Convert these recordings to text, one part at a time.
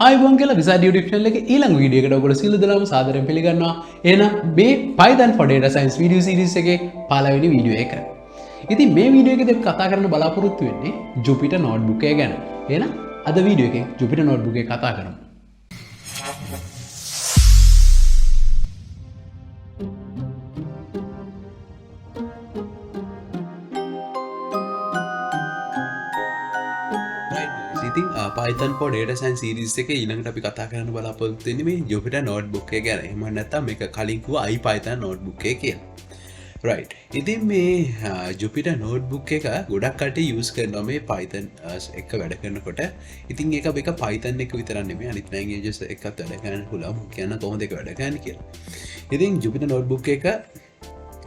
ආයිබෝන් කියලා විසාඩ් YouTube channel එකේ ඊළඟ වීඩියෝ එකට ඔයගොල්ලෝ සියලු දෙනාම සාදරයෙන් පිළිගන්නවා. එහෙනම් මේ Python for data science video series එකේ පළවෙනි වීඩියෝ එක. ඉතින් මේ වීඩියෝ එකේදී අපි කතා කරන්න බලාපොරොත්තු වෙන්නේ Jupyter notebook එක ගැන. එහෙනම් අද වීඩියෝ එකේ Jupyter notebook එක කතා කරමු. Python for data science series එකේ ඊළඟට අපි කතා කරන්න බලාපොරොත්තු වෙන්නේ මේ Jupyter notebook එක ගැන. එහෙම නැත්නම් මේක කලින් කිව්වා IPython notebook එක කියලා. right. ඉතින් මේ Jupyter notebook එක ගොඩක් කට්ටිය use කරනවා මේ Python එක වැඩ කරනකොට. ඉතින් ඒක Python එක විතරක් නෙමෙයි අනිත් languages එකත් වැඩ කරන්න පුළුවන්. මම කියන්න කොහොමද ඒක වැඩ කරන්නේ කියලා. ඉතින් Jupyter notebook එක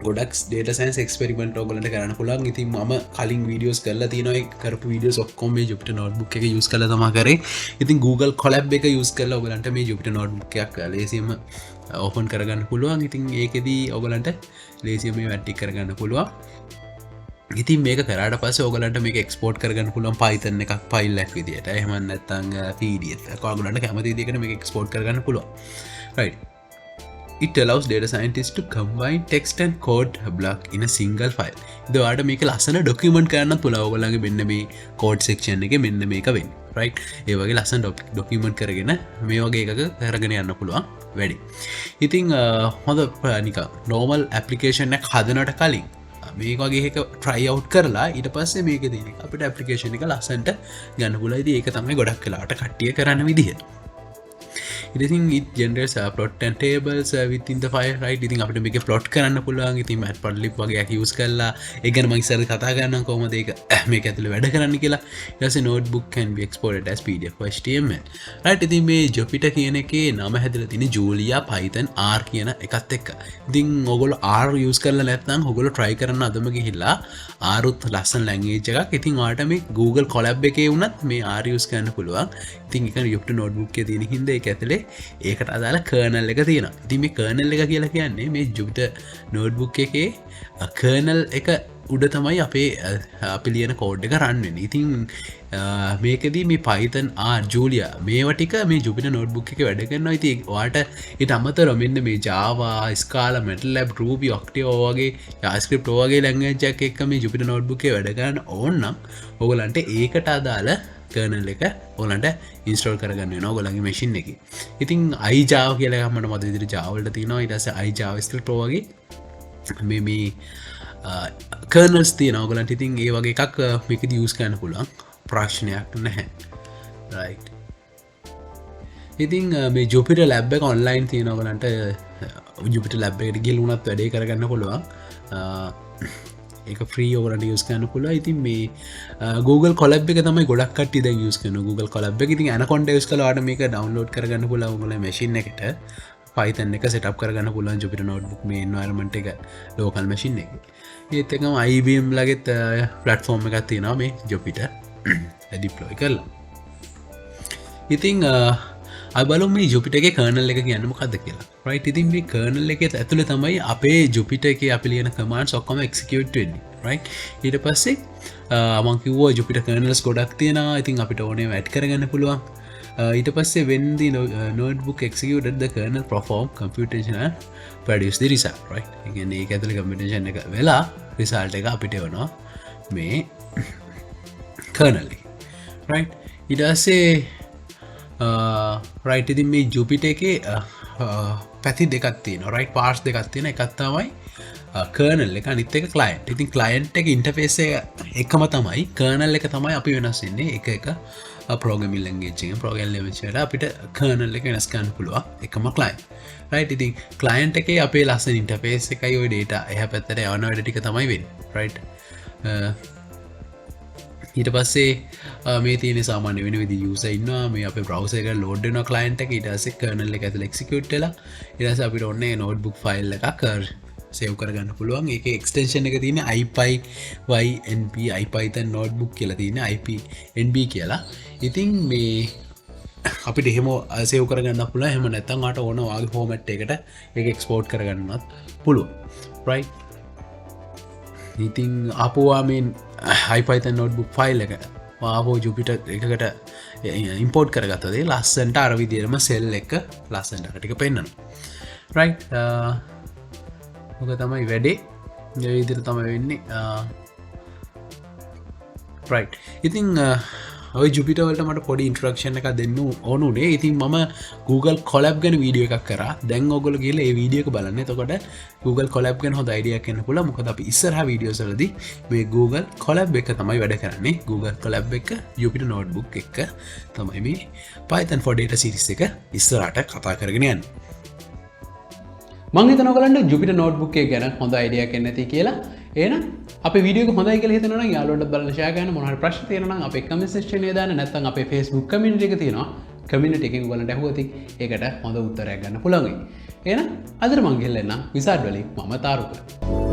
ගොඩක් data science experiment ඔයගොල්ලන්ට කරන්න පුළුවන්. ඉතින් මම කලින් videos කරලා තියෙනවා. ඒ කරපු videos ඔක්කොම මේ Jupyter notebook එක use කරලා තමයි කරේ. ඉතින් Google Colab එක use කරලා ඔයගොල්ලන්ට මේ Jupyter notebook එකක් ලේසියෙන්ම open කරගන්න පුළුවන්. ඉතින් ඒකෙදී ඔයගොල්ලන්ට ලේසියෙන්ම මේ වැඩ ටික කරගන්න පුළුවන්. ඉතින් මේක කරාට පස්සේ ඔයගොල්ලන්ට මේක export කරගන්න පුළුවන් Python එකක් file එකක් විදියට. එහෙම නැත්නම් PDF එකක්. ඔයගොල්ලන්ට කැමති විදිහකට මේක export කරගන්න පුළුවන්. right. It allows data scientists to combine text and code block in a single file. ඉතින් ඔයාලට මේක ලස්සන document කරන්නත් පුළුවන්. ඔයගොල්ලන්ගේ මෙන්න මේ code section එකේ මෙන්න මේක වෙන්නේ. right. ඒ වගේ ලස්සන document කරගෙන මේ වගේ එකක කරගෙන යන්න පුළුවන් වැඩි. ඉතින් හොඳ නිකන් normal application එකක් හදනට කලින් මේක වගේ එක try out කරලා ඊට පස්සේ මේකේ තියෙන අපිට application එක ලස්සනට ගන්න පුළුවන්. ඉතින් ඒක තමයි ගොඩක් වෙලාවට කට්ටිය කරන විදිහ. ඉතින් it generates plot and tables within the file, right. ඉතින් අපිට මේක plot කරන්න පුළුවන්. ඉතින් matplotlib වගේ එකක් use කරලා ඒ ගැන මම ඉස්සර කතා කරනවා කොහොමද ඒක මේක ඇතුලේ වැඩ කරන්න කියලා. ඊට පස්සේ notebook can be exported as PDF or HTML, right. ඉතින් මේ Jupyter කියන එකේ නම හැදලා තියෙන්නේ Julia Python R කියන එකත් එක්ක. ඉතින් ඔයගොල්ලෝ R use කරලා නැත්නම් ඔයගොල්ලෝ try කරන්න අදම ගිහිල්ලා R උත් ලස්සන language එකක්. ඉතින් ඔයාලට මේ Google Colab එකේ වුණත් මේ R use කරන්න පුළුවන්. ඉතින් ඒක Jupyter notebook එකේ තියෙන හින්දා ඒක ඇතුලේ ඒකට අදාළ කර්නල් එක තියෙනවා. ඉතින් මේ කර්නල් එක කියලා කියන්නේ මේ Jupyter notebook එකේ කර්නල් එක උඩ තමයි අපි ලියන කෝඩ් එක රන් වෙන්නේ. ඉතින් මේකෙදී මේ Python R Julia මේවා ටික මේ Jupyter notebook එකේ වැඩ කරනවා. ඉතින් ඔයාලට ඊට අමතරව මෙන්න මේ Java, Scala, MATLAB, Ruby, Octave වගේ JavaScript වගේ language එකක් එක්ක මේ Jupyter notebook එකේ වැඩ කරන්න ඕන නම් ඔයගලන්ට ඒකට අදාළ කර්නල් එක ඔයාලන්ට ඉන්ස්ටෝල් කරගන්න වෙනවා ඔයගලගේ මැෂින් එකේ. ඉතින් iJava කියලා එකක් මට මතක විදිහට Java වලට තියෙනවා. ඊට පස්සේ iJavaScript වගේ මේ කර්නල්ස් තියෙනවා ඔයගලන්ට. ඉතින් ඒ වගේ එකක් මේකදී යූස් කරන්න පුළුවන්. ප්‍රශ්නයක් නැහැ. right. ඉතින් මේ Jupyter Lab එක online තියෙනවා ඔයගලන්ට. Jupyter Lab එකට ගිහලා උනත් වැඩේ කරගන්න පුළුවන්. ඒක free ඔයගලන්ට use කරන්න පුළුවන්. ඉතින් මේ Google Colab එක තමයි ගොඩක් කට්ටිය දැන් use කරනවා. Google Colab එක ඉතින් Anaconda use කරලා ඔයාලට මේක download කරගන්න පුළුවන් ඔයගොල්ලෝ machine එකට. Python එක set up කරගන්න පුළුවන් Jupyter notebook මේ environment එක local machine එකේ. ඒත් එකම IBM ලගෙත් platform එකක් තියෙනවා මේ Jupyter deploy කරලා. ඉතින් අපි බලමු මේ Jupyter එකේ kernel එක කියන්නේ මොකක්ද කියලා. right. ඉතින් මේ kernel එකේ ඇතුලේ තමයි අපේ Jupyter එකේ අපි ලියන commands ඔක්කොම execute වෙන්නේ. right. ඊට පස්සේ මම කිව්වා Jupyter kernels ගොඩක් තියෙනවා. ඉතින් අපිට ඕනේ add කරගන්න පුළුවන්. ඊට පස්සේ when the notebook executed the kernel perform computation and produce the result, right. ඒ කියන්නේ ඒක ඇතුලේ computation එක වෙලා result එක අපිට එවනවා මේ kernel එකේ. right. ඊට පස්සේ right. ඉතින් මේ Jupyter එකේ පැති දෙකක් තියෙනවා. right. parts දෙකක් තියෙනවා. එකක් තමයි kernel එක, අනිත් එක client. ඉතින් client එක interface එක එකම තමයි. kernel එක තමයි අපි වෙනස් වෙන්නේ. එක programming language එකෙන් program language එකට අපිට kernel එක වෙනස් කරන්න පුළුවන්. එකම client. right. ඉතින් client එකේ අපේ ලස්සන interface එකයි ওই data එහා පැත්තට යවන වැඩ ටික තමයි වෙන්නේ. right. ඊට පස්සේ මේ තියෙන සාමාන්‍ය වෙන විදි user ඉන්නවා. මේ අපේ browser එකට load වෙනවා client එක. ඊට පස්සේ kernel එක ඇතුලේ execute වෙලා ඊට පස්සේ අපිට ඕනේ notebook file එකක් save කරගන්න පුළුවන්. ඒකේ extension එක තියෙන්නේ IPyNB IPython notebook කියලා තියෙන්නේ IPNB කියලා. ඉතින් මේ අපිට එහෙම save කරගන්න පුළුවන්. එහෙම නැත්නම් ආට ඕන වාගේ format එකකට ඒක export කරගන්නත් පුළුවන්. right. ඉතින් ආපුවා මේ IPython notebook file එක ආපෝ Jupyter එකකට ඉම්පෝට් කරගත්තදේ ලස්සන්ට අර විදිරම සෙල් එක ලස්සන්ට ටික පෙන්න්නන රයි් මොක තමයි වැඩේ ඉදිර තම වෙන්නේ රයි් ඉතිං ඔය ජුපිටවලට මට පොඩි ඉන්ට්‍රක්ෂණ එක දෙන්න ඕනුනේ ඉතින් මම Google කොලබ් ගැන වීඩියෝ එකක් කර දැන් ඔගොල කියල ඒ වීඩියක බලන්න තකොට Google කොලබ් ගැන හොඳ අයිඩියක් කන්න පුල මොකද අපි ඉස්සරහ වීඩියෝසලද මේ Google කොලබ් එක තමයි වැඩ කරන්නේ Google කොලබ් එක Jupyter නෝට්බුක් එක තමයි මේ Python for Data series එක ඉස්සරහට කතා කරගෙන යන්න මං හිතනවා ඔයගලන්ට Jupyter notebook එක ගැන හොඳ අයිඩියක් එන්න ඇති කියලා එහෙනම් අපේ වීඩියෝ එක හොඳයි කියලා හිතනවා නම් යාළුවන්ට බලන්න ෂෙයා කරන්න මොනවා හරි ප්‍රශ්න තියෙනවා නම් අපේ කමෙන්ට් සෙක්ෂන් එකේ දාන්න නැත්නම් අපේ Facebook community එක තියෙනවා community එකෙන් ඔයගලන්ට අහුවොත් ඒකට හොඳ උත්තරයක් ගන්න පුළුවන් වෙයි එහෙනම් අදට මං ගෙල්ලෙන්න විසාඩ් වලින් මම තාරුක